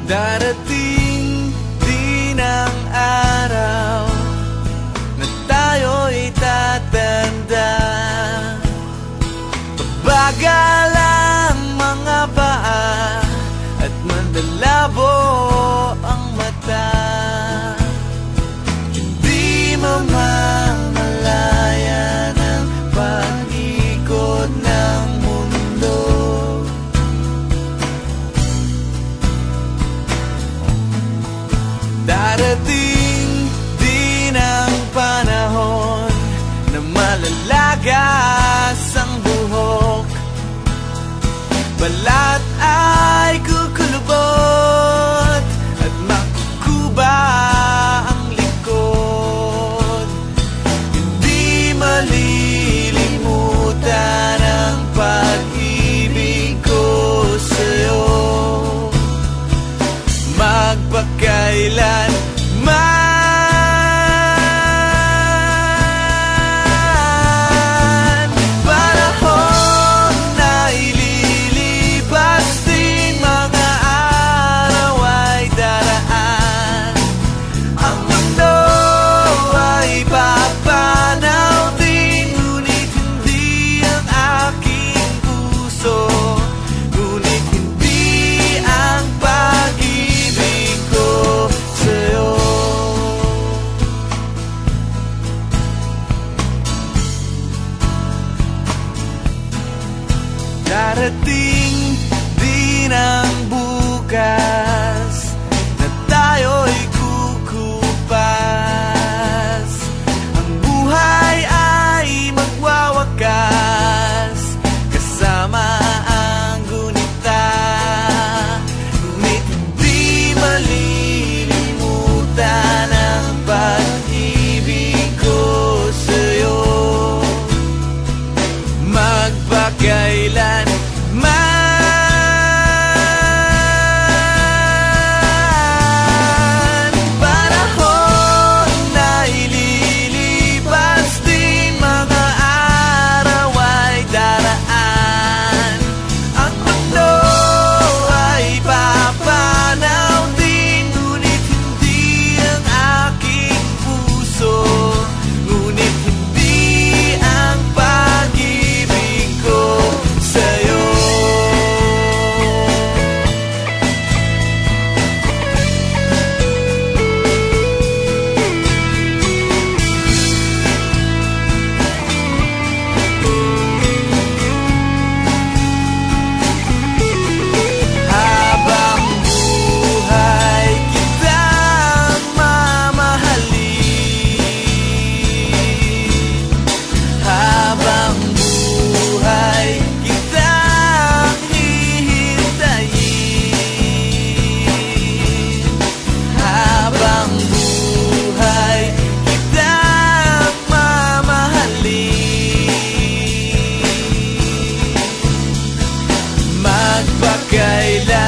Darating din ang araw na tayo'y tatanda. Bagal ang mga paa at mandalabo ang mata. Hindi mamamalayan ang pag-ikot ng mundo. Darating din ang panahon na malalagas ang buhok. Balat ay kukulubot at makukuba ang likod. Hindi malilimutan ang pag-ibig ko sa'yo, magpakailanman. Darating din ang bukas na tayo'y kukupas. Ang buhay ay magwawakas kasama ang gunita. Ngunit hindi malilimutan ang pag-ibig ko sa'yo, magpakailan. Magpakailan.